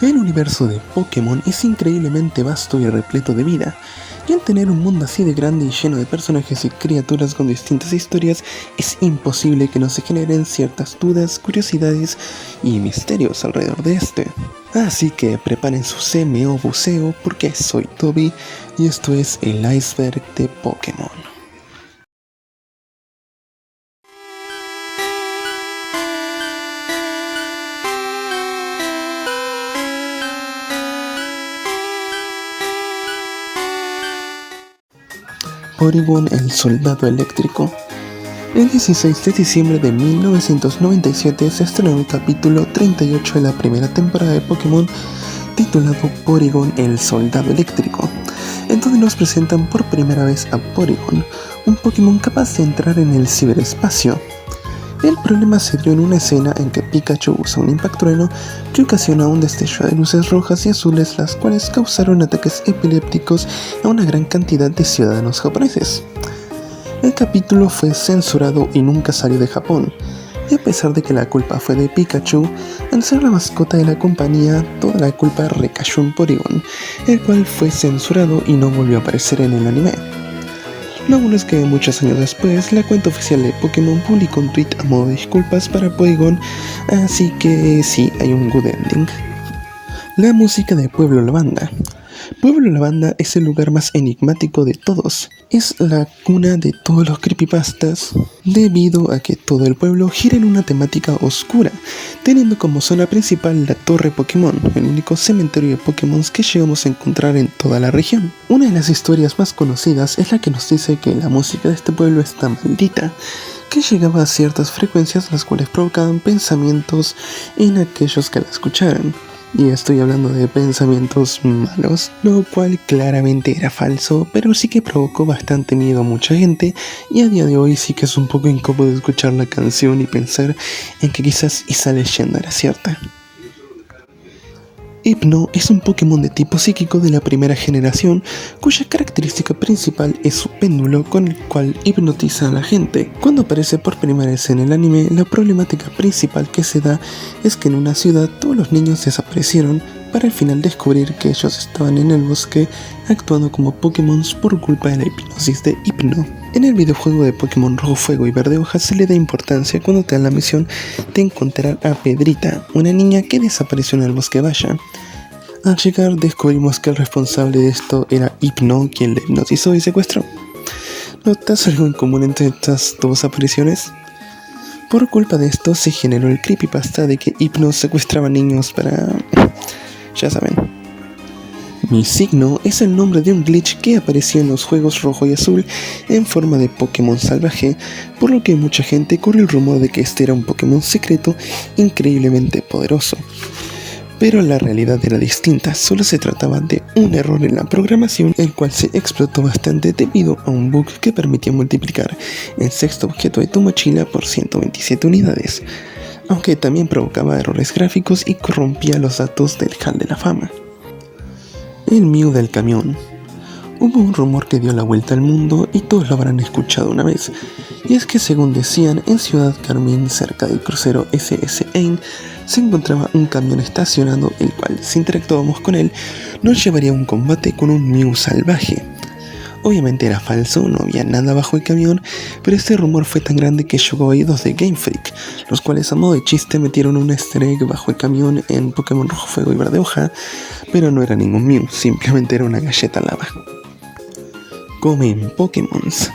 El universo de Pokémon es increíblemente vasto y repleto de vida, y al tener un mundo así de grande y lleno de personajes y criaturas con distintas historias, es imposible que no se generen ciertas dudas, curiosidades y misterios alrededor de este. Así que preparen su CMO buceo porque soy Toby y esto es el iceberg de Pokémon. Porygon el soldado eléctrico. El 16 de diciembre de 1997 se estrenó el capítulo 38 de la primera temporada de Pokémon titulado Porygon el soldado eléctrico, en donde nos presentan por primera vez a Porygon, un Pokémon capaz de entrar en el ciberespacio. El problema se dio en una escena en que Pikachu usa un impactrueno que ocasiona un destello de luces rojas y azules, las cuales causaron ataques epilépticos a una gran cantidad de ciudadanos japoneses. El capítulo fue censurado y nunca salió de Japón, y a pesar de que la culpa fue de Pikachu, al ser la mascota de la compañía, toda la culpa recayó en Porygon, el cual fue censurado y no volvió a aparecer en el anime. Lo bueno es que muchos años después, la cuenta oficial de Pokémon publicó un tweet a modo de disculpas para Porygon, así que sí, hay un good ending. La música de Pueblo Lavanda. Pueblo Lavanda es el lugar más enigmático de todos. Es la cuna de todos los creepypastas, debido a que todo el pueblo gira en una temática oscura, teniendo como zona principal la Torre Pokémon, el único cementerio de Pokémon que llegamos a encontrar en toda la región. Una de las historias más conocidas es la que nos dice que la música de este pueblo está maldita, que llegaba a ciertas frecuencias las cuales provocaban pensamientos en aquellos que la escucharan. Y estoy hablando de pensamientos malos, lo cual claramente era falso, pero sí que provocó bastante miedo a mucha gente, y a día de hoy sí que es un poco incómodo escuchar la canción y pensar en que quizás esa leyenda era cierta. Hypno es un Pokémon de tipo psíquico de la primera generación, cuya característica principal es su péndulo con el cual hipnotiza a la gente. Cuando aparece por primera vez en el anime, la problemática principal que se da es que en una ciudad todos los niños desaparecieron para al final descubrir que ellos estaban en el bosque actuando como Pokémon por culpa de la hipnosis de Hypno. En el videojuego de Pokémon Rojo Fuego y Verde Hoja se le da importancia cuando te dan la misión de encontrar a Pedrita, una niña que desapareció en el bosque Vaya. Al llegar descubrimos que el responsable de esto era Hypno, quien le hipnotizó y secuestró. ¿Notas algo en común entre estas dos apariciones? Por culpa de esto se generó el creepypasta de que Hypno secuestraba niños para... ya saben. Mi signo es el nombre de un glitch que apareció en los juegos rojo y azul en forma de Pokémon salvaje, por lo que mucha gente corrió el rumor de que este era un Pokémon secreto increíblemente poderoso. Pero la realidad era distinta, solo se trataba de un error en la programación, el cual se explotó bastante debido a un bug que permitía multiplicar el sexto objeto de tu mochila por 127 unidades, aunque también provocaba errores gráficos y corrompía los datos del Hall de la Fama. El Mew del camión. Hubo un rumor que dio la vuelta al mundo y todos lo habrán escuchado una vez, y es que según decían, en Ciudad Carmín, cerca del crucero SS Ain, se encontraba un camión estacionado, el cual, si interactuábamos con él, nos llevaría a un combate con un Mew salvaje. Obviamente era falso, no había nada bajo el camión, pero este rumor fue tan grande que llegó a oídos de Game Freak, los cuales a modo de chiste metieron un easter egg bajo el camión en Pokémon Rojo Fuego y Verde Hoja, pero no era ningún Mew, simplemente era una galleta lava. Comen Pokémons.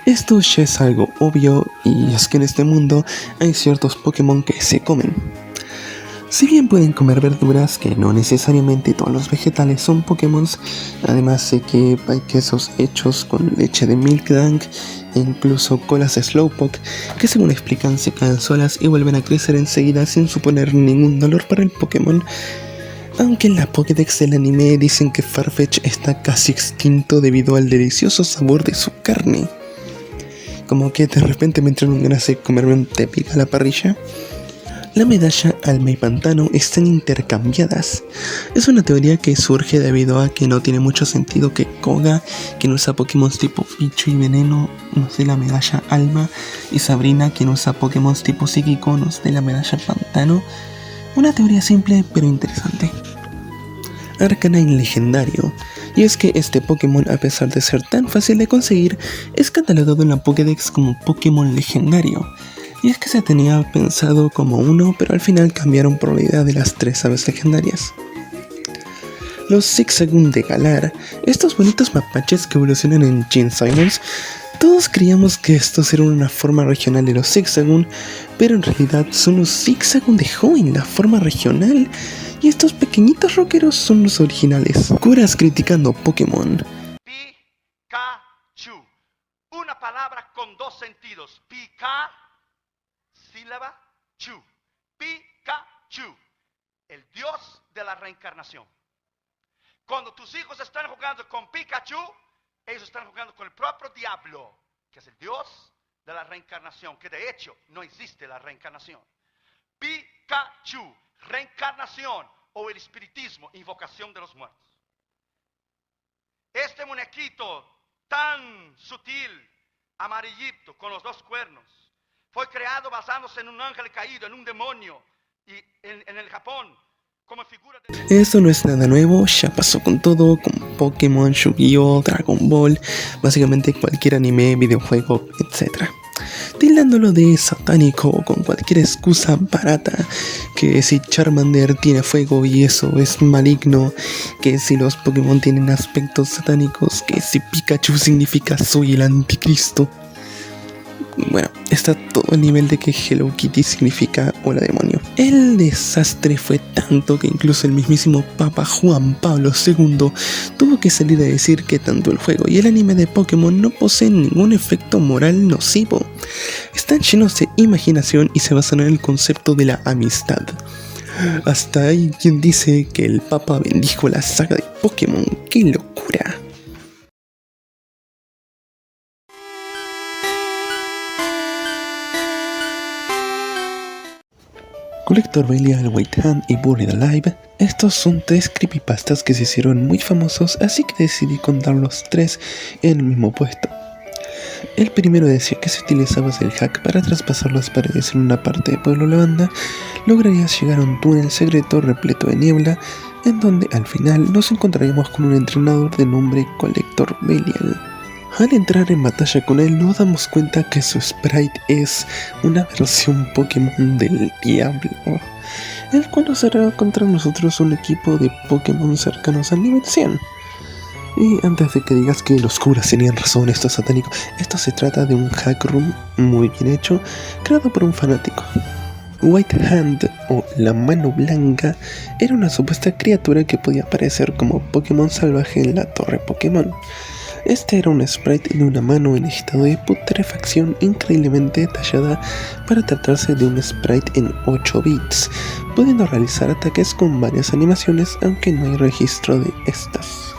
Esto ya es algo obvio, y es que en este mundo hay ciertos Pokémon que se comen. Si bien pueden comer verduras, que no necesariamente todos los vegetales son Pokémon, además sé que hay quesos hechos con leche de Milkdank e incluso colas de Slowpoke que, según explican, se caen solas y vuelven a crecer enseguida sin suponer ningún dolor para el Pokémon. Aunque en la Pokédex del anime dicen que Farfetch está casi extinto debido al delicioso sabor de su carne. Como que de repente me entraron ganas de comerme un Tepic a la parrilla. La medalla, alma y pantano están intercambiadas. Es una teoría que surge debido a que no tiene mucho sentido que Koga, quien usa Pokémon tipo bicho y veneno, nos dé la medalla alma, y Sabrina, quien usa Pokémon tipo psíquico, nos dé la medalla pantano. Una teoría simple pero interesante. Arcanine legendario. Y es que este Pokémon, a pesar de ser tan fácil de conseguir, es catalogado en la Pokédex como Pokémon legendario. Y es que se tenía pensado como uno, pero al final cambiaron por la idea de las 3 aves legendarias. Los Zigzagoon de Galar, estos bonitos mapaches que evolucionan en Gene Simons, todos creíamos que estos eran una forma regional de los Zigzagoon, pero en realidad son los Zigzagoon de Hoenn, la forma regional, y estos pequeñitos rockeros son los originales. Curas criticando Pokémon. Pikachu, una palabra con 2 sentidos, Pika, sílaba, Chu, Pikachu, el dios de la reencarnación. Cuando tus hijos están jugando con Pikachu, ellos están jugando con el propio diablo, que es el dios de la reencarnación, que de hecho no existe la reencarnación. Pikachu, reencarnación o el espiritismo, invocación de los muertos. Este muñequito tan sutil, amarillito, con los 2 cuernos, fue creado basándose en un ángel caído, en un demonio, y en el Japón, como figura de... Esto no es nada nuevo, ya pasó con todo, con Pokémon, Yu-Gi-Oh, Dragon Ball, básicamente cualquier anime, videojuego, etc. Tildándolo de satánico o con cualquier excusa barata, que si Charmander tiene fuego y eso es maligno, que si los Pokémon tienen aspectos satánicos, que si Pikachu significa soy el anticristo. Bueno, está todo el nivel de que Hello Kitty significa hola demonio. El desastre fue tanto que incluso el mismísimo Papa Juan Pablo II tuvo que salir a decir que tanto el juego y el anime de Pokémon no poseen ningún efecto moral nocivo. Están llenos de imaginación y se basan en el concepto de la amistad. Hasta hay quien dice que el Papa bendijo la saga de Pokémon. ¡Qué locura! Collector Belial, White Hand y Buried Alive. Estos son 3 creepypastas que se hicieron muy famosos, así que decidí contar los 3 en el mismo puesto. El primero decía que si utilizabas el hack para traspasar las paredes en una parte de Pueblo Lavanda, lograrías llegar a un túnel secreto repleto de niebla, en donde al final nos encontraríamos con un entrenador de nombre Collector Belial. Al entrar en batalla con él nos damos cuenta que su sprite es una versión Pokémon del diablo, el cual nos hará contra nosotros un equipo de Pokémon cercanos al nivel 100. Y antes de que digas que los curas tenían razón, esto es satánico, esto se trata de un hack room muy bien hecho, creado por un fanático. White Hand, o la mano blanca, era una supuesta criatura que podía aparecer como Pokémon salvaje en la torre Pokémon. Este era un sprite de una mano en estado de putrefacción increíblemente detallada para tratarse de un sprite en 8 bits, pudiendo realizar ataques con varias animaciones aunque no hay registro de estas.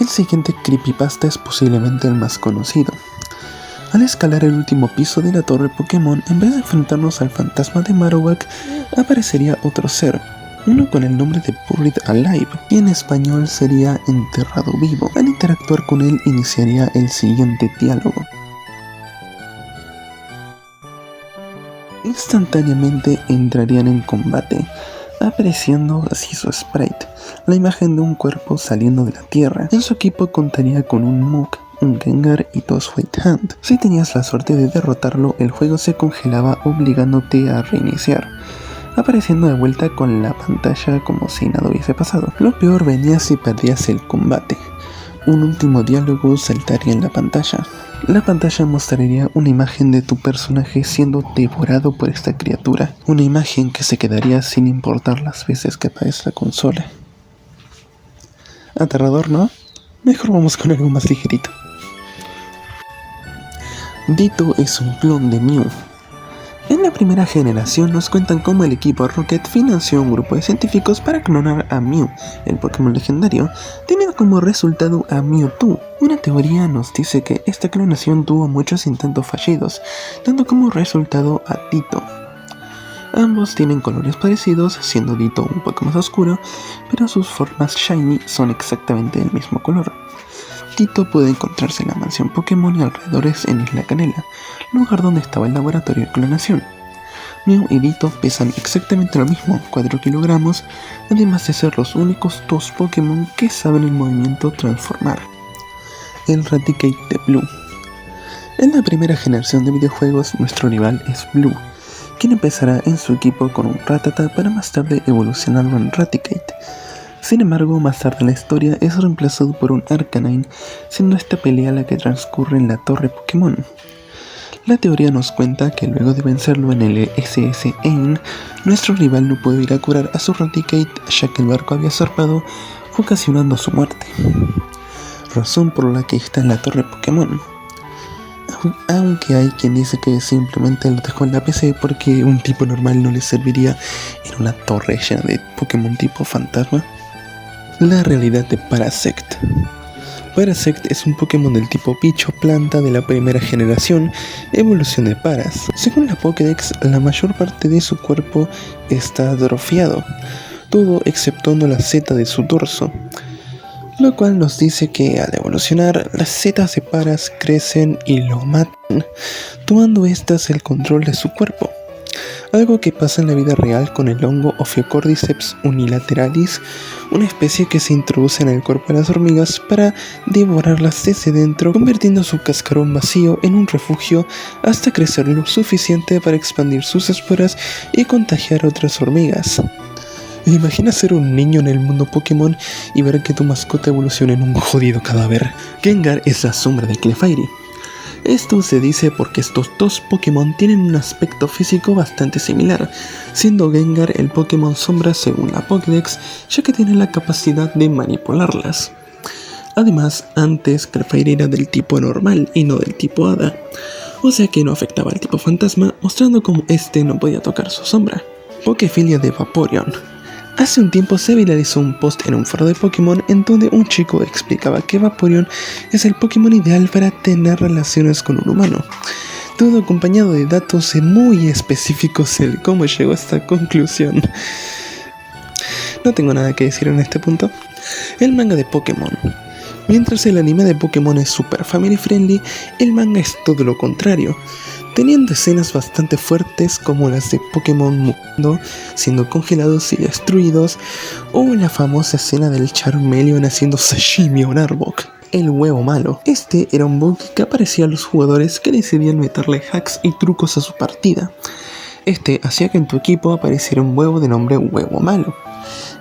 El siguiente creepypasta es posiblemente el más conocido. Al escalar el último piso de la torre Pokémon, en vez de enfrentarnos al fantasma de Marowak, aparecería otro ser, uno con el nombre de Buried Alive, y en español sería enterrado vivo. Al interactuar con él iniciaría el siguiente diálogo. Instantáneamente entrarían en combate, apareciendo así su sprite, la imagen de un cuerpo saliendo de la tierra. En su equipo contaría con un Muk, un Gengar y 2 White Hand. Si tenías la suerte de derrotarlo, el juego se congelaba obligándote a reiniciar, apareciendo de vuelta con la pantalla como si nada hubiese pasado. Lo peor venía si perdías el combate. Un último diálogo saltaría en la pantalla. La pantalla mostraría una imagen de tu personaje siendo devorado por esta criatura. Una imagen que se quedaría sin importar las veces que apagues la consola. Aterrador, ¿no? Mejor vamos con algo más ligerito. Ditto es un clon de Mew. En la primera generación nos cuentan cómo el equipo Rocket financió un grupo de científicos para clonar a Mew, el Pokémon legendario, teniendo como resultado a Mewtwo. Una teoría nos dice que esta clonación tuvo muchos intentos fallidos, dando como resultado a Ditto. Ambos tienen colores parecidos, siendo Ditto un poco más oscuro, pero sus formas shiny son exactamente del mismo color. Ditto puede encontrarse en la mansión Pokémon y alrededores en Isla Canela, lugar donde estaba el laboratorio de clonación. Mew y Ditto pesan exactamente lo mismo, 4 kilogramos, además de ser los únicos 2 Pokémon que saben el movimiento transformar. El Raticate de Blue. En la primera generación de videojuegos, nuestro rival es Blue, quien empezará en su equipo con un Rattata para más tarde evolucionarlo en Raticate. Sin embargo, más tarde en la historia es reemplazado por un Arcanine, siendo esta pelea la que transcurre en la Torre Pokémon. La teoría nos cuenta que luego de vencerlo en el SS Ain, nuestro rival no pudo ir a curar a su Raticate ya que el barco había zarpado, ocasionando su muerte. Razón por la que está en la Torre Pokémon. Aunque hay quien dice que simplemente lo dejó en la PC porque un tipo normal no le serviría en una torre llena de Pokémon tipo fantasma. La realidad de Parasect. Parasect es un Pokémon del tipo bicho planta de la primera generación, evolución de Paras. Según la Pokédex, la mayor parte de su cuerpo está atrofiado, todo exceptuando la seta de su dorso, lo cual nos dice que al evolucionar, las setas de Paras crecen y lo matan, tomando estas el control de su cuerpo. Algo que pasa en la vida real con el hongo Ophiocordyceps unilateralis, una especie que se introduce en el cuerpo de las hormigas para devorarlas desde dentro, convirtiendo su cascarón vacío en un refugio hasta crecer lo suficiente para expandir sus esporas y contagiar a otras hormigas. Imagina ser un niño en el mundo Pokémon y ver que tu mascota evoluciona en un jodido cadáver. Gengar es la sombra de Clefairy. Esto se dice porque estos dos Pokémon tienen un aspecto físico bastante similar, siendo Gengar el Pokémon sombra según la Pokédex, ya que tiene la capacidad de manipularlas. Además, antes Clefairy era del tipo normal y no del tipo hada, o sea que no afectaba al tipo fantasma, mostrando cómo este no podía tocar su sombra. Pokéfilia de Vaporeon. Hace un tiempo se viralizó un post en un foro de Pokémon en donde un chico explicaba que Vaporeon es el Pokémon ideal para tener relaciones con un humano, todo acompañado de datos muy específicos de cómo llegó a esta conclusión. No tengo nada que decir en este punto. El manga de Pokémon. Mientras el anime de Pokémon es super family friendly, el manga es todo lo contrario, teniendo escenas bastante fuertes como las de Pokémon mutando, siendo congelados y destruidos, o la famosa escena del Charmeleon haciendo sashimi a un Arbok, el huevo malo. Este era un bug que aparecía a los jugadores que decidían meterle hacks y trucos a su partida. Este hacía que en tu equipo apareciera un huevo de nombre huevo malo,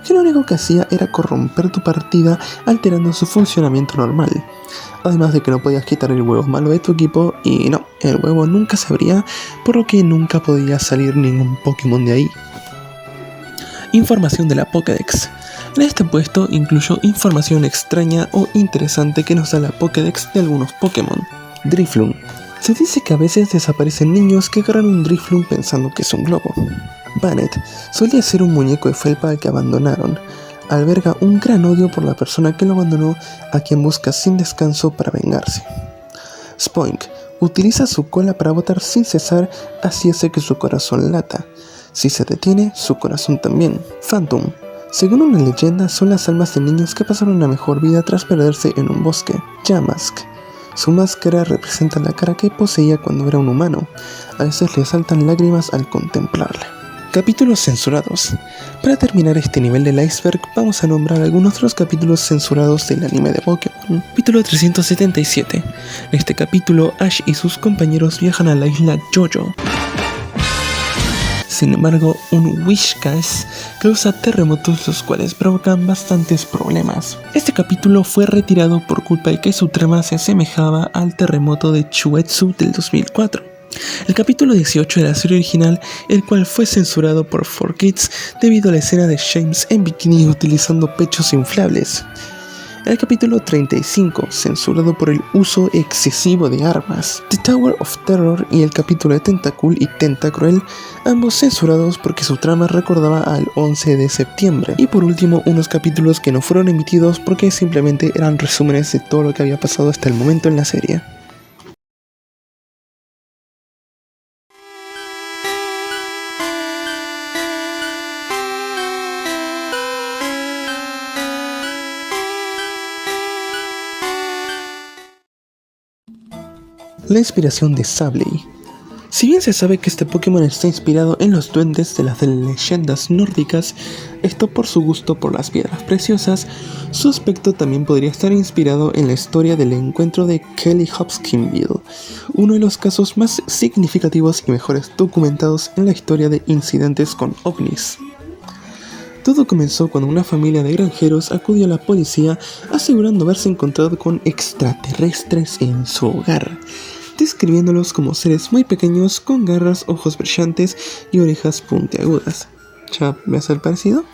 que lo único que hacía era corromper tu partida alterando su funcionamiento normal. Además de que no podías quitar el huevo malo de tu equipo y no, el huevo nunca se abría, por lo que nunca podía salir ningún Pokémon de ahí. Información de la Pokédex. En este puesto incluyo información extraña o interesante que nos da la Pokédex de algunos Pokémon. Drifloon. Se dice que a veces desaparecen niños que agarran un Drifloon pensando que es un globo. Bannet solía ser un muñeco de felpa que abandonaron. Alberga un gran odio por la persona que lo abandonó, a quien busca sin descanso para vengarse. Spoink utiliza su cola para botar sin cesar, así hace que su corazón lata. Si se detiene, su corazón también. Phantom. Según una leyenda, son las almas de niños que pasaron una mejor vida tras perderse en un bosque. Yamask. Su máscara representa la cara que poseía cuando era un humano. A veces le saltan lágrimas al contemplarla. Capítulos censurados. Para terminar este nivel del iceberg, vamos a nombrar algunos otros capítulos censurados del anime de Pokémon. Capítulo 377. En este capítulo, Ash y sus compañeros viajan a la isla Johto. Sin embargo, un Whiscash causa terremotos los cuales provocan bastantes problemas. Este capítulo fue retirado por culpa de que su trama se asemejaba al terremoto de Chuetsu del 2004. El capítulo 18 de la serie original, el cual fue censurado por 4Kids debido a la escena de James en bikini utilizando pechos inflables. El capítulo 35, censurado por el uso excesivo de armas. The Tower of Terror y el capítulo de Tentacool y Tentacruel, ambos censurados porque su trama recordaba al 11 de septiembre. Y por último, unos capítulos que no fueron emitidos porque simplemente eran resúmenes de todo lo que había pasado hasta el momento en la serie. La inspiración de Sableye. Si bien se sabe que este Pokémon está inspirado en los duendes de las leyendas nórdicas, esto por su gusto por las piedras preciosas, su aspecto también podría estar inspirado en la historia del encuentro de Kelly Hopkinsville, uno de los casos más significativos y mejores documentados en la historia de incidentes con ovnis. Todo comenzó cuando una familia de granjeros acudió a la policía asegurando haberse encontrado con extraterrestres en su hogar, describiéndolos como seres muy pequeños con garras, ojos brillantes y orejas puntiagudas. ¿Ya me hace el parecido?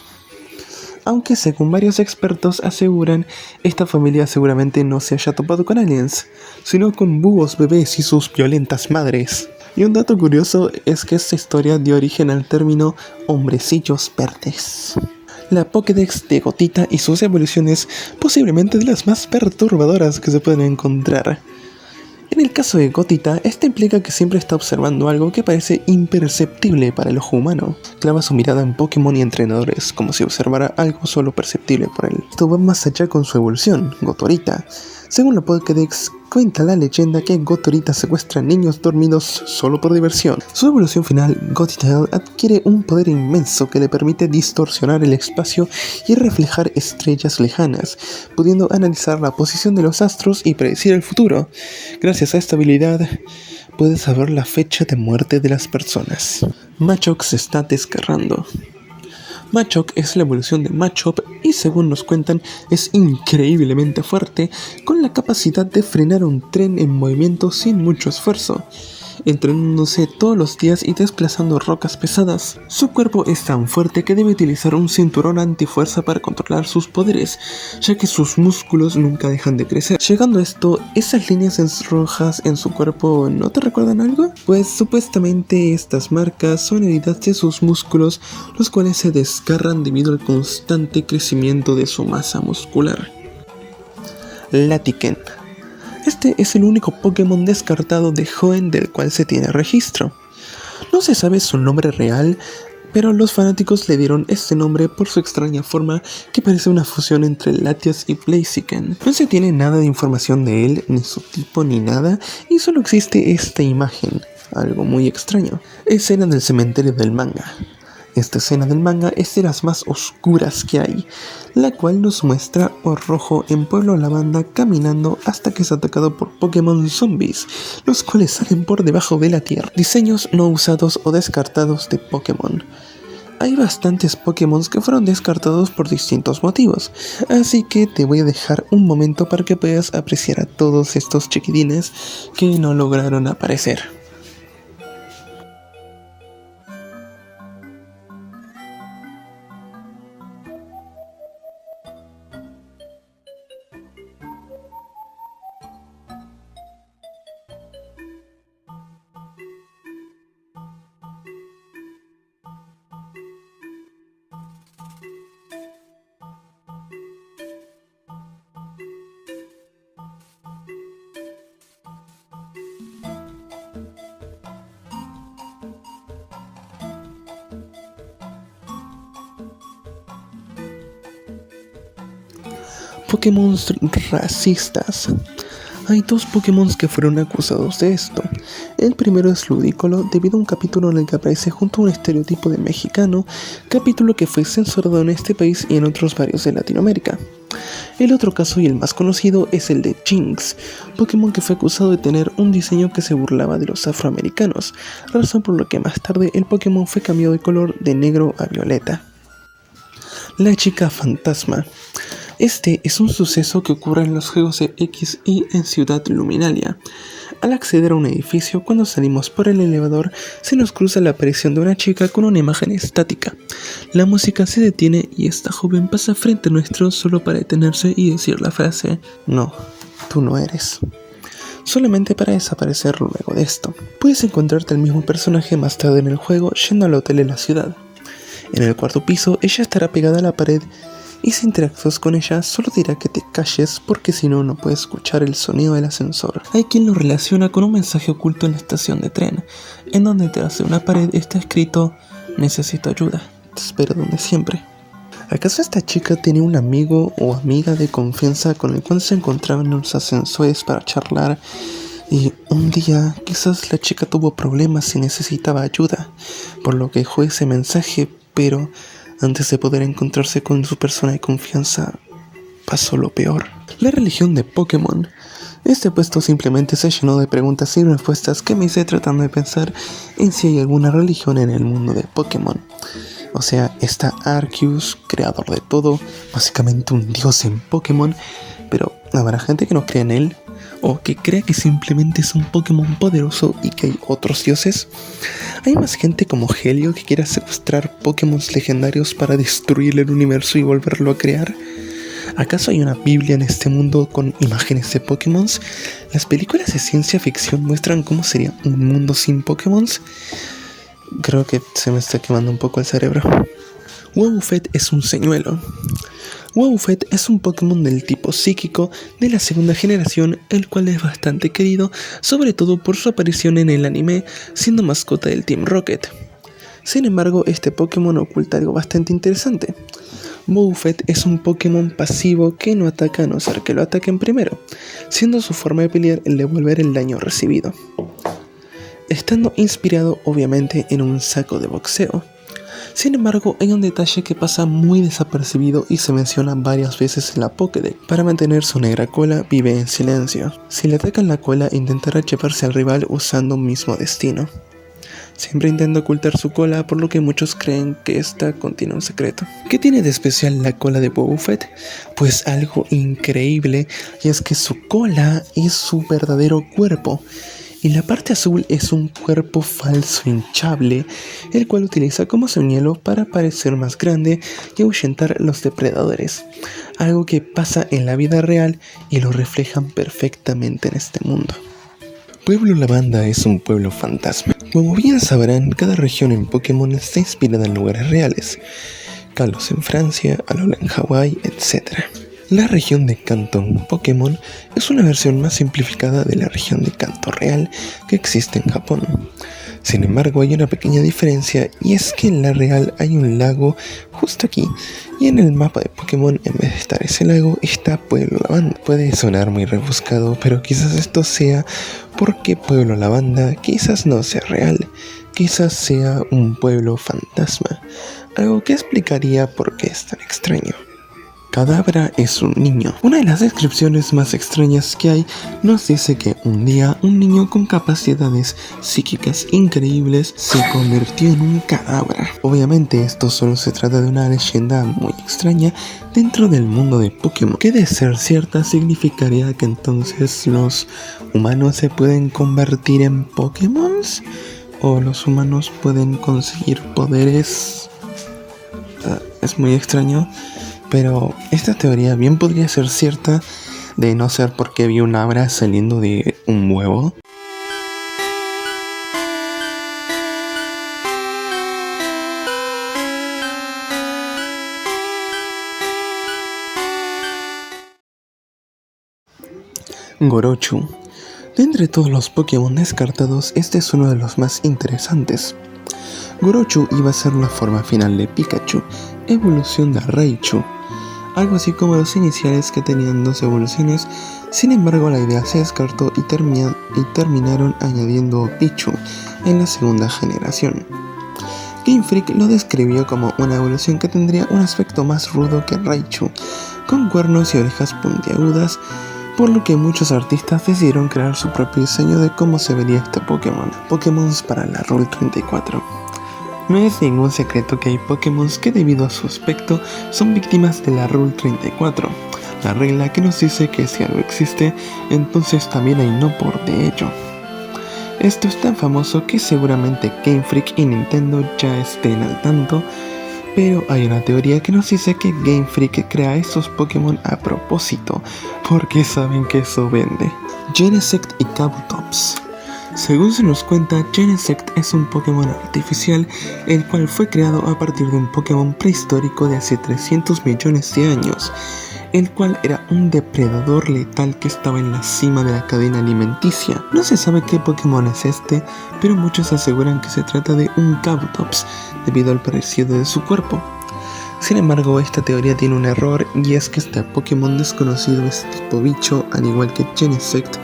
Aunque según varios expertos aseguran, esta familia seguramente no se haya topado con aliens, sino con búhos bebés y sus violentas madres. Y un dato curioso es que esta historia dio origen al término hombrecillos verdes. La Pokédex de Gotita y sus evoluciones posiblemente de las más perturbadoras que se pueden encontrar. En el caso de Gotita, esto implica que siempre está observando algo que parece imperceptible para el ojo humano. Clava su mirada en Pokémon y entrenadores, como si observara algo solo perceptible por él. Esto va más allá con su evolución, Gotorita. Según la Pokédex, cuenta la leyenda que Gotorita secuestra niños dormidos solo por diversión. Su evolución final, Gothitail, adquiere un poder inmenso que le permite distorsionar el espacio y reflejar estrellas lejanas, pudiendo analizar la posición de los astros y predecir el futuro. Gracias a esta habilidad, puede saber la fecha de muerte de las personas. Machop se está desgarrando. Machop es la evolución de Machop y según nos cuentan es increíblemente fuerte, con la capacidad de frenar un tren en movimiento sin mucho esfuerzo, entrenándose todos los días y desplazando rocas pesadas. Su cuerpo es tan fuerte que debe utilizar un cinturón antifuerza para controlar sus poderes, ya que sus músculos nunca dejan de crecer. Llegando a esto, ¿esas líneas rojas en su cuerpo no te recuerdan algo? Pues supuestamente estas marcas son heridas de sus músculos, los cuales se desgarran debido al constante crecimiento de su masa muscular. Latiken. Este es el único Pokémon descartado de Hoenn del cual se tiene registro. No se sabe su nombre real, pero los fanáticos le dieron este nombre por su extraña forma que parece una fusión entre Latias y Blaziken. No se tiene nada de información de él, ni su tipo ni nada, y solo existe esta imagen, algo muy extraño. Escena del cementerio del manga. Esta escena del manga es de las más oscuras que hay, la cual nos muestra a Rojo en Pueblo Lavanda caminando hasta que es atacado por Pokémon zombies, los cuales salen por debajo de la tierra. Diseños no usados o descartados de Pokémon. Hay bastantes Pokémon que fueron descartados por distintos motivos, así que te voy a dejar un momento para que puedas apreciar a todos estos chiquitines que no lograron aparecer. Pokémon racistas. Hay dos Pokémon que fueron acusados de esto. El primero es Ludicolo, debido a un capítulo en el que aparece junto a un estereotipo de mexicano, capítulo que fue censurado en este país y en otros varios de Latinoamérica. El otro caso y el más conocido es el de Jynx, Pokémon que fue acusado de tener un diseño que se burlaba de los afroamericanos, razón por la que más tarde el Pokémon fue cambiado de color de negro a violeta. La chica fantasma. Este es un suceso que ocurre en los juegos de X y en Ciudad Luminalia. Al acceder a un edificio, cuando salimos por el elevador, se nos cruza la aparición de una chica con una imagen estática. La música se detiene y esta joven pasa frente a nuestro solo para detenerse y decir la frase: "No, tú no eres", solamente para desaparecer luego de esto. Puedes encontrarte al mismo personaje más tarde en el juego yendo al hotel en la ciudad. En el cuarto piso, ella estará pegada a la pared y si interactúas con ella, solo dirá que te calles porque si no, no puedes escuchar el sonido del ascensor. Hay quien lo relaciona con un mensaje oculto en la estación de tren, en donde detrás de una pared está escrito: "Necesito ayuda, te espero donde siempre". ¿Acaso esta chica tiene un amigo o amiga de confianza con el cual se encontraba en los ascensores para charlar y Un día quizás la chica tuvo problemas y necesitaba ayuda, por lo que dejó ese mensaje, pero antes de poder encontrarse con su persona de confianza, pasó lo peor. La religión de Pokémon. Este puesto simplemente se llenó de preguntas y respuestas que me hice tratando de pensar en si hay alguna religión en el mundo de Pokémon. O sea, está Arceus, creador de todo, básicamente un dios en Pokémon, pero ¿habrá gente que no crea en él? ¿O que crea que simplemente es un Pokémon poderoso y que hay otros dioses? ¿Hay más gente como Helio que quiera secuestrar Pokémon legendarios para destruir el universo y volverlo a crear? ¿Acaso hay una Biblia en este mundo con imágenes de Pokémon? ¿Las películas de ciencia ficción muestran cómo sería un mundo sin Pokémon? Creo que se me está quemando un poco el cerebro. Wobbuffet es un señuelo. Wobbuffet es un Pokémon del tipo psíquico de la segunda generación, el cual es bastante querido, sobre todo por su aparición en el anime, siendo mascota del Team Rocket. Sin embargo, este Pokémon oculta algo bastante interesante. Wobbuffet es un Pokémon pasivo que no ataca a no ser que lo ataquen primero, siendo su forma de pelear el devolver el daño recibido, estando inspirado obviamente en un saco de boxeo. Sin embargo, hay un detalle que pasa muy desapercibido y se menciona varias veces en la Pokédex. Para mantener su negra cola, vive en silencio. Si le atacan la cola, intentará llevarse al rival usando un mismo destino. Siempre intenta ocultar su cola, por lo que muchos creen que esta contiene un secreto. ¿Qué tiene de especial la cola de Wobbuffet? Pues algo increíble, y es que su cola es su verdadero cuerpo. Y la parte azul es un cuerpo falso hinchable, el cual utiliza como señuelo para parecer más grande y ahuyentar a los depredadores. Algo que pasa en la vida real y lo reflejan perfectamente en este mundo. Pueblo Lavanda es un pueblo fantasma. Como bien sabrán, cada región en Pokémon está inspirada en lugares reales. Kalos en Francia, Alola en Hawái, etc. La región de Cantón Pokémon es una versión más simplificada de la región de Kanto real que existe en Japón. Sin embargo, hay una pequeña diferencia, y es que en la real hay un lago justo aquí, y en el mapa de Pokémon, en vez de estar ese lago, está Pueblo Lavanda. Puede sonar muy rebuscado, pero quizás esto sea porque Pueblo Lavanda quizás no sea real, quizás sea un pueblo fantasma, algo que explicaría por qué es tan extraño. Kadabra es un niño. Una de las descripciones más extrañas que hay nos dice que un día un niño con capacidades psíquicas increíbles se convirtió en un Kadabra. Obviamente esto solo se trata de una leyenda muy extraña dentro del mundo de Pokémon, que de ser cierta significaría que entonces los humanos se pueden convertir en Pokémon, o los humanos pueden conseguir poderes. Es muy extraño. Pero esta teoría bien podría ser cierta, de no ser porque vi un Abra saliendo de un huevo. Gorochu. De entre todos los Pokémon descartados, este es uno de los más interesantes. Gorochu iba a ser la forma final de Pikachu, evolución de Raichu. Algo así como los iniciales que tenían dos evoluciones. Sin embargo, la idea se descartó y terminaron añadiendo Pichu en la segunda generación. Game Freak lo describió como una evolución que tendría un aspecto más rudo que Raichu, con cuernos y orejas puntiagudas, por lo que muchos artistas decidieron crear su propio diseño de cómo se vería este Pokémon. Pokémon para la Rule 34. No es ningún secreto que hay Pokémon que debido a su aspecto son víctimas de la Rule 34, la regla que nos dice que si algo existe, entonces también hay no por de ello. Esto es tan famoso que seguramente Game Freak y Nintendo ya estén al tanto, pero hay una teoría que nos dice que Game Freak crea estos Pokémon a propósito, porque saben que eso vende. Genesect y Kabutops. Según se nos cuenta, Genesect es un Pokémon artificial, el cual fue creado a partir de un Pokémon prehistórico de hace 300 millones de años, el cual era un depredador letal que estaba en la cima de la cadena alimenticia. No se sabe qué Pokémon es este, pero muchos aseguran que se trata de un Kabutops, debido al parecido de su cuerpo. Sin embargo, esta teoría tiene un error, y es que este Pokémon desconocido es tipo bicho, al igual que Genesect,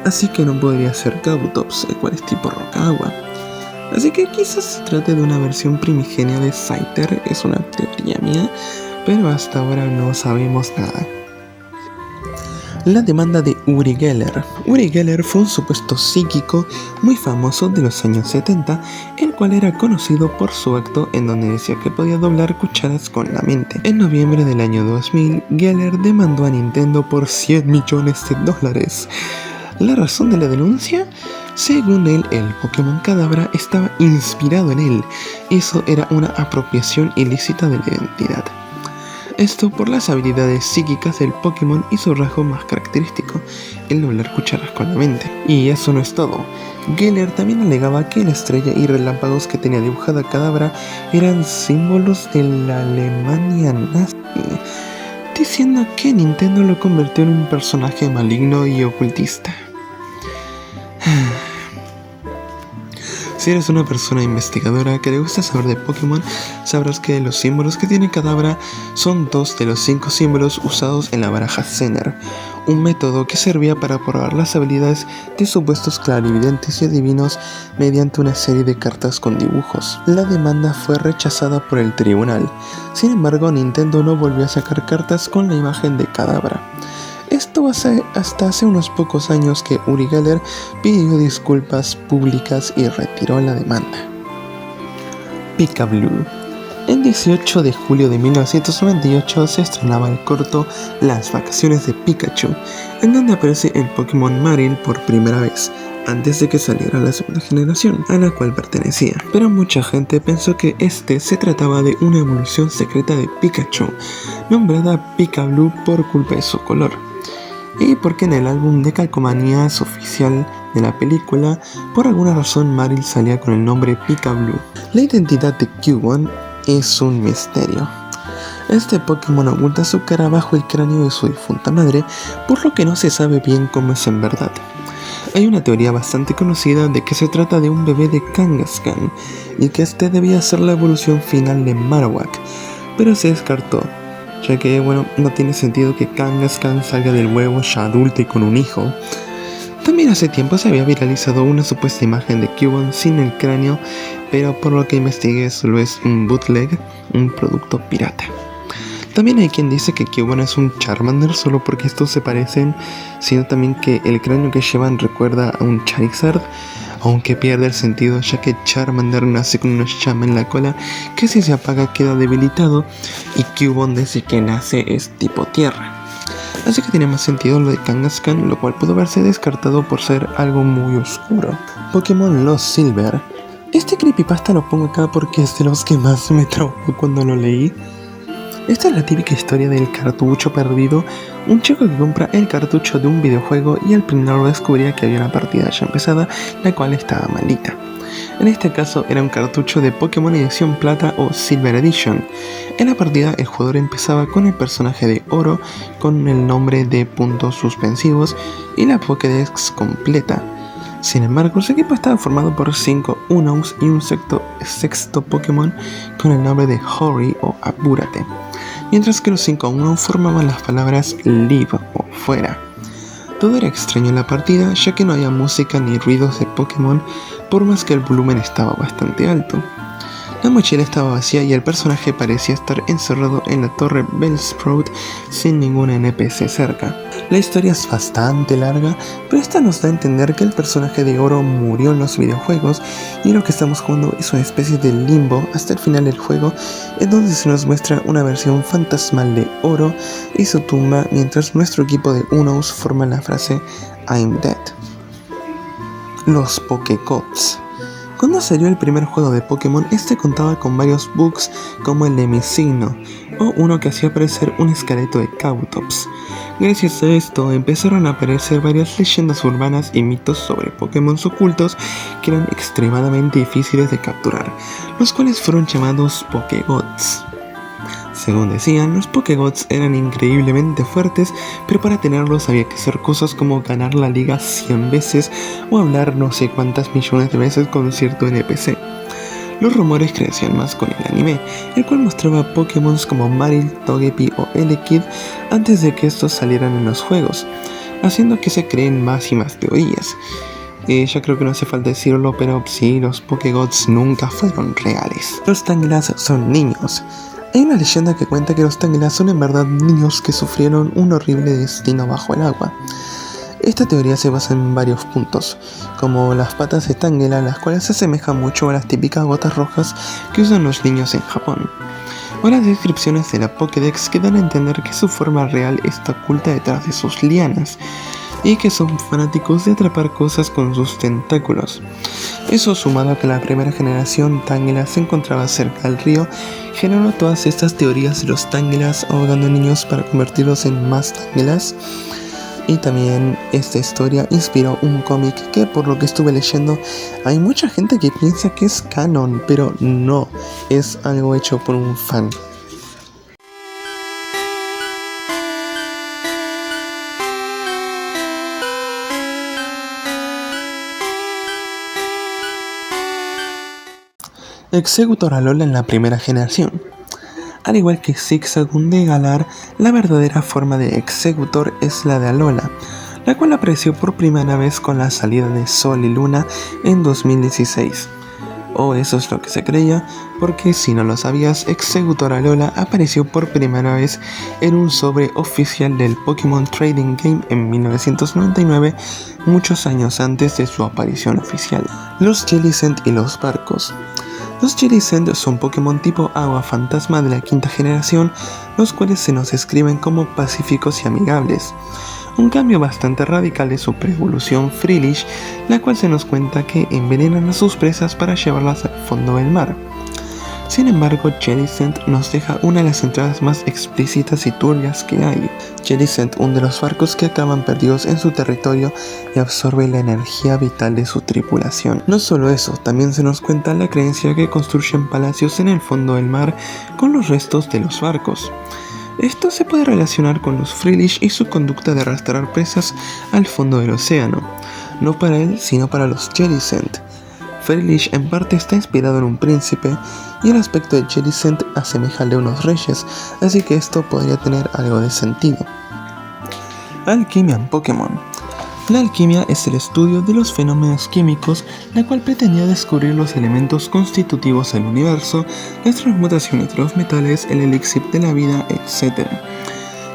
así que no podría ser Kabutops, el cual es tipo roca-agua. Así que quizás se trate de una versión primigenia de Scyther, es una teoría mía, pero hasta ahora no sabemos nada. La demanda de Uri Geller. Uri Geller fue un supuesto psíquico muy famoso de los años 70, el cual era conocido por su acto en donde decía que podía doblar cucharas con la mente. En noviembre del año 2000, Geller demandó a Nintendo por $100 millones. ¿La razón de la denuncia? Según él, el Pokémon Kadabra estaba inspirado en él. Eso era una apropiación ilícita de la identidad. Esto por las habilidades psíquicas del Pokémon y su rasgo más característico, el doblar cucharas con la mente. Y eso no es todo. Geller también alegaba que la estrella y relámpagos que tenía dibujada Kadabra eran símbolos de la Alemania nazi, diciendo que Nintendo lo convirtió en un personaje maligno y ocultista. Si eres una persona investigadora que le gusta saber de Pokémon, sabrás que los símbolos que tiene Kadabra son 2 de los 5 símbolos usados en la baraja Zener, un método que servía para probar las habilidades de supuestos clarividentes y adivinos mediante una serie de cartas con dibujos. La demanda fue rechazada por el tribunal. Sin embargo, Nintendo no volvió a sacar cartas con la imagen de Kadabra. Esto hasta hace unos pocos años que Uri Geller pidió disculpas públicas y retiró la demanda. Pikablue. El 18 de julio de 1998 se estrenaba el corto Las vacaciones de Pikachu, en donde aparece el Pokémon Marill por primera vez, antes de que saliera la segunda generación, a la cual pertenecía. Pero mucha gente pensó que se trataba de una evolución secreta de Pikachu, nombrada Pikablue por culpa de su color. Y porque en el álbum de calcomanías oficial de la película, por alguna razón Marill salía con el nombre Pikablue. La identidad de Cubone es un misterio. Este Pokémon oculta su cara bajo el cráneo de su difunta madre, por lo que no se sabe bien cómo es en verdad. Hay una teoría bastante conocida de que se trata de un bebé de Kangaskhan y que debía ser la evolución final de Marowak, pero se descartó, ya que no tiene sentido que Kangaskhan salga del huevo ya adulto y con un hijo. También hace tiempo se había viralizado una supuesta imagen de Cubone sin el cráneo, pero por lo que investigué solo es un bootleg, un producto pirata. También hay quien dice que Cubone es un Charmander solo porque estos se parecen, sino también que el cráneo que llevan recuerda a un Charizard, aunque pierde el sentido ya que Charmander nace con una llama en la cola que si se apaga queda debilitado y Cubone desde que nace es tipo tierra. Así que tiene más sentido lo de Kangaskhan, lo cual pudo haberse descartado por ser algo muy oscuro. Pokémon Lost Silver. Este creepypasta lo pongo acá porque es de los que más me traumó cuando lo leí. Esta es la típica historia del cartucho perdido, un chico que compra el cartucho de un videojuego y al prenderlo descubría que había una partida ya empezada, la cual estaba maldita. En este caso era un cartucho de Pokémon edición plata o Silver Edition. En la partida el jugador empezaba con el personaje de oro con el nombre de puntos suspensivos y la Pokédex completa. Sin embargo, su equipo estaba formado por 5 Unows y un sexto Pokémon con el nombre de Hurry o Apúrate, mientras que los 5 Unows formaban las palabras Leave o fuera. Todo era extraño en la partida, ya que no había música ni ruidos de Pokémon, por más que el volumen estaba bastante alto. La mochila estaba vacía y el personaje parecía estar encerrado en la torre Bellsprout sin ningún NPC cerca. La historia es bastante larga, pero esta nos da a entender que el personaje de oro murió en los videojuegos y lo que estamos jugando es una especie de limbo hasta el final del juego, en donde se nos muestra una versión fantasmal de oro y su tumba, mientras nuestro equipo de Unows forma la frase I'm dead. Los Pokégods. Cuando salió el primer juego de Pokémon, contaba con varios bugs como el de mi signo, o uno que hacía aparecer un esqueleto de Kabutops. Gracias a esto empezaron a aparecer varias leyendas urbanas y mitos sobre Pokémon ocultos que eran extremadamente difíciles de capturar, los cuales fueron llamados Pokégods. Según decían, los Pokégods eran increíblemente fuertes, pero para tenerlos había que hacer cosas como ganar la liga 100 veces o hablar no sé cuántas millones de veces con un cierto NPC. Los rumores crecían más con el anime, el cual mostraba Pokémon como Marill, Togepi o Elekid antes de que estos salieran en los juegos. haciendo que se creen más y más teorías. Ya creo que no hace falta decirlo, pero sí, los Pokégods nunca fueron reales. Los Tangela son niños. Hay una leyenda que cuenta que los Tangela son en verdad niños que sufrieron un horrible destino bajo el agua. Esta teoría se basa en varios puntos, como las patas de Tangela, las cuales se asemejan mucho a las típicas botas rojas que usan los niños en Japón, o las descripciones de la Pokédex que dan a entender que su forma real está oculta detrás de sus lianas, y que son fanáticos de atrapar cosas con sus tentáculos. Eso, sumado a que la primera generación Tangela se encontraba cerca del río, generó todas estas teorías de los Tangelas ahogando niños para convertirlos en más Tangelas. Y también esta historia inspiró un cómic que, por lo que estuve leyendo, hay mucha gente que piensa que es canon, pero no, es algo hecho por un fan. Exeggutor Alola en la primera generación. Al igual que Zigzagoon de Galar, la verdadera forma de Exeggutor es la de Alola, la cual apareció por primera vez con la salida de Sol y Luna en 2016. O eso es lo que se creía, porque si no lo sabías, Exeggutor Alola apareció por primera vez en un sobre oficial del Pokémon Trading Game en 1999, muchos años antes de su aparición oficial. Los Jellicent y los barcos. Los Jellicent son Pokémon tipo agua fantasma de la quinta generación, los cuales se nos describen como pacíficos y amigables. Un cambio bastante radical de su pre-evolución Frillish, la cual se nos cuenta que envenenan a sus presas para llevarlas al fondo del mar. Sin embargo, Jellicent nos deja una de las entradas más explícitas y turbias que hay. Jellicent hunde de los barcos que acaban perdidos en su territorio y absorbe la energía vital de su tripulación. No solo eso, también se nos cuenta la creencia que construyen palacios en el fondo del mar con los restos de los barcos. Esto se puede relacionar con los Frillish y su conducta de arrastrar presas al fondo del océano, no para él, sino para los Jellicent. Frillish en parte está inspirado en un príncipe y el aspecto de Jellicent asemeja al de unos reyes, así que esto podría tener algo de sentido. Alquimia en Pokémon. La alquimia es el estudio de los fenómenos químicos, la cual pretendía descubrir los elementos constitutivos del universo, las transmutaciones de los metales, el elixir de la vida, etc.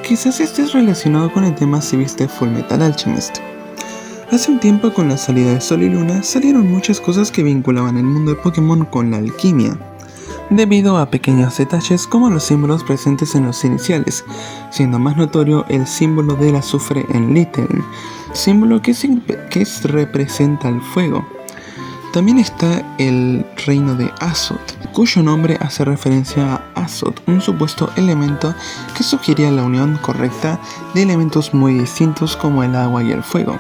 Quizás estés relacionado con el tema si viste Fullmetal Alchemist. Hace un tiempo, con la salida de Sol y Luna, salieron muchas cosas que vinculaban el mundo de Pokémon con la alquimia, debido a pequeños detalles como los símbolos presentes en los iniciales, siendo más notorio el símbolo del azufre en Little, símbolo que representa el fuego. También está el reino de Azoth, cuyo nombre hace referencia a Azoth, un supuesto elemento que sugería la unión correcta de elementos muy distintos como el agua y el fuego,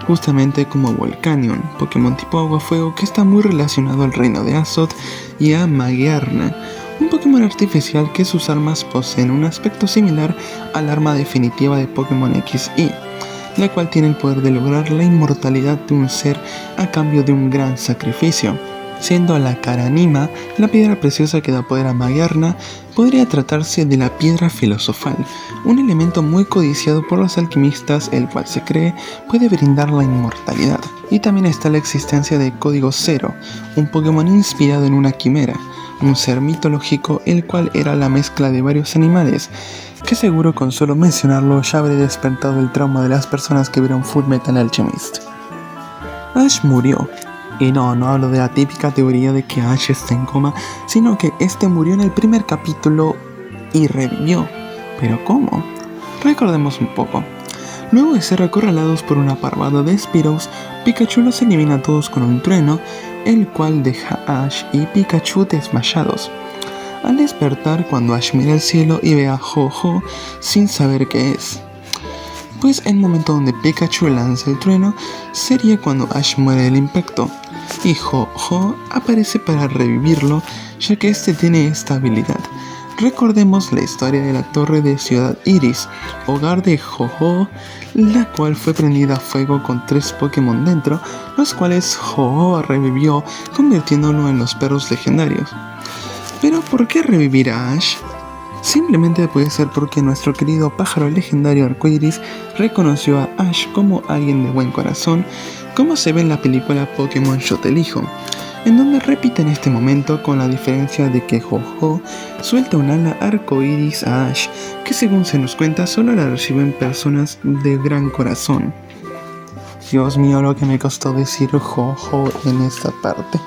justamente como Volcanion, Pokémon tipo agua-fuego que está muy relacionado al reino de Azoth, y a Magearna, un Pokémon artificial que sus armas poseen un aspecto similar al arma definitiva de Pokémon XY, la cual tiene el poder de lograr la inmortalidad de un ser a cambio de un gran sacrificio. Siendo la Karanima, la piedra preciosa que da poder a Magearna, podría tratarse de la piedra filosofal, un elemento muy codiciado por los alquimistas, el cual se cree puede brindar la inmortalidad. Y también está la existencia de Código Cero, un Pokémon inspirado en una quimera, un ser mitológico el cual era la mezcla de varios animales, que seguro con solo mencionarlo ya habré despertado el trauma de las personas que vieron Fullmetal Alchemist. Ash murió. Y no hablo de la típica teoría de que Ash está en coma, sino que este murió en el primer capítulo y revivió. ¿Pero cómo? Recordemos un poco. Luego de ser acorralados por una parvada de Spearows, Pikachu los elimina a todos con un trueno, el cual deja a Ash y Pikachu desmayados. Al despertar, cuando Ash mira al cielo y ve a Ho-Oh sin saber qué es, pues el momento donde Pikachu lanza el trueno sería cuando Ash muere del impacto, y Ho-Oh aparece para revivirlo, ya que este tiene esta habilidad. Recordemos la historia de la torre de Ciudad Iris, hogar de Ho-Oh, la cual fue prendida a fuego con 3 Pokémon dentro, los cuales Ho-Oh revivió, convirtiéndolo en los perros legendarios. Pero ¿por qué revivir a Ash? Simplemente puede ser porque nuestro querido pájaro legendario Arcoiris reconoció a Ash como alguien de buen corazón, como se ve en la película Pokémon Yo te elijo, en donde repite en este momento, con la diferencia de que Ho-Oh suelta un ala arcoiris a Ash, que según se nos cuenta solo la reciben personas de gran corazón. Dios mío, lo que me costó decir Ho-Oh en esta parte.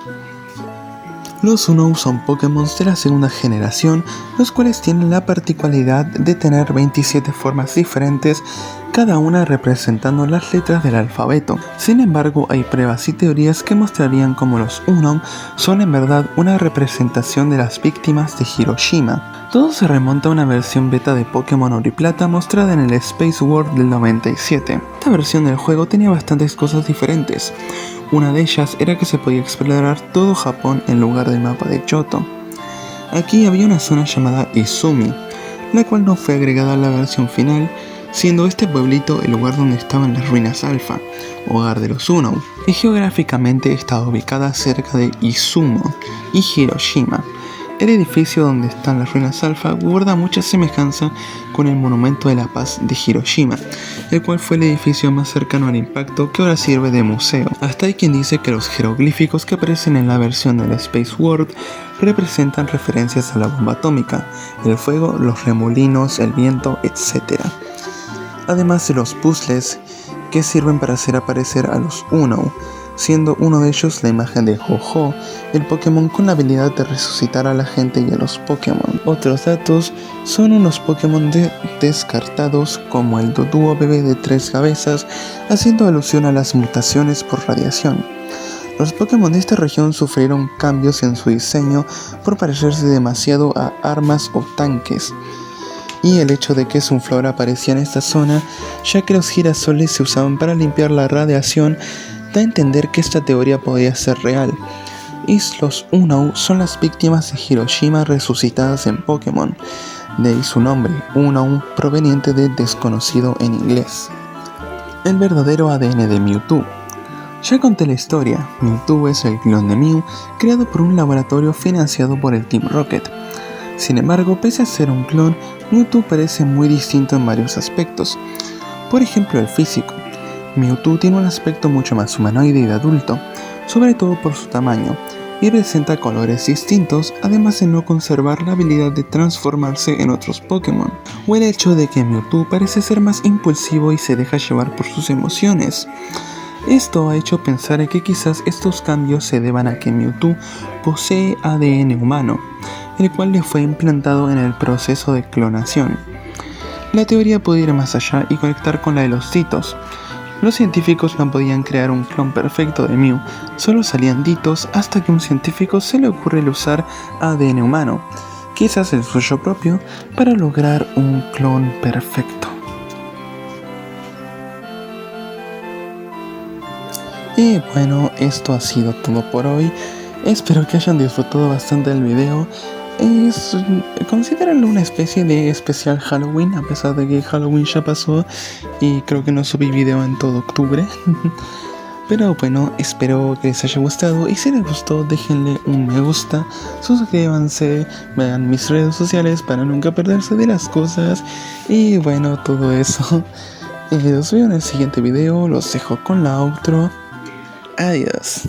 Los Unown son Pokémon de la segunda generación, los cuales tienen la particularidad de tener 27 formas diferentes, cada una representando las letras del alfabeto. Sin embargo, hay pruebas y teorías que mostrarían cómo los Unown son en verdad una representación de las víctimas de Hiroshima. Todo se remonta a una versión beta de Pokémon Oro y Plata mostrada en el Space World del 97. Esta versión del juego tenía bastantes cosas diferentes. Una de ellas era que se podía explorar todo Japón en lugar del mapa de Johto. Aquí había una zona llamada Izumi, la cual no fue agregada a la versión final, siendo este pueblito el lugar donde estaban las ruinas Alpha, hogar de los Unown, y geográficamente estaba ubicada cerca de Izumo y Hiroshima. El edificio donde están las ruinas Alpha guarda mucha semejanza con el Monumento de la Paz de Hiroshima, el cual fue el edificio más cercano al impacto que ahora sirve de museo. Hasta hay quien dice que los jeroglíficos que aparecen en la versión del Space World representan referencias a la bomba atómica, el fuego, los remolinos, el viento, etc. Además de los puzzles que sirven para hacer aparecer a los Unown, siendo uno de ellos la imagen de Ho-Oh, el Pokémon con la habilidad de resucitar a la gente y a los Pokémon. Otros datos son unos Pokémon descartados como el Doduo bebé de 3 cabezas, haciendo alusión a las mutaciones por radiación. Los Pokémon de esta región sufrieron cambios en su diseño por parecerse demasiado a armas o tanques, y el hecho de que Sunflora aparecía en esta zona, ya que los girasoles se usaban para limpiar la radiación, da a entender que esta teoría podría ser real, y los Unown son las víctimas de Hiroshima resucitadas en Pokémon, de ahí su nombre, Unown, proveniente de desconocido en inglés. El verdadero ADN de Mewtwo. Ya conté la historia, Mewtwo es el clon de Mew, creado por un laboratorio financiado por el Team Rocket. Sin embargo, pese a ser un clon, Mewtwo parece muy distinto en varios aspectos. Por ejemplo, el físico. Mewtwo tiene un aspecto mucho más humanoide y de adulto, sobre todo por su tamaño, y presenta colores distintos, además de no conservar la habilidad de transformarse en otros Pokémon, o el hecho de que Mewtwo parece ser más impulsivo y se deja llevar por sus emociones. Esto ha hecho pensar en que quizás estos cambios se deban a que Mewtwo posee ADN humano, el cual le fue implantado en el proceso de clonación. La teoría puede ir más allá y conectar con la de los Ditos. Los científicos no podían crear un clon perfecto de Mew, solo salían Ditos hasta que a un científico se le ocurre el usar ADN humano, quizás el suyo propio, para lograr un clon perfecto. Y bueno, esto ha sido todo por hoy. Espero que hayan disfrutado bastante del video. Considérenlo una especie de especial Halloween, a pesar de que Halloween ya pasó y creo que no subí video en todo octubre. Pero bueno, espero que les haya gustado, y si les gustó déjenle un me gusta, suscríbanse, vean mis redes sociales para nunca perderse de las cosas, y bueno, todo eso. Los veo en el siguiente video, los dejo con la outro. Adiós.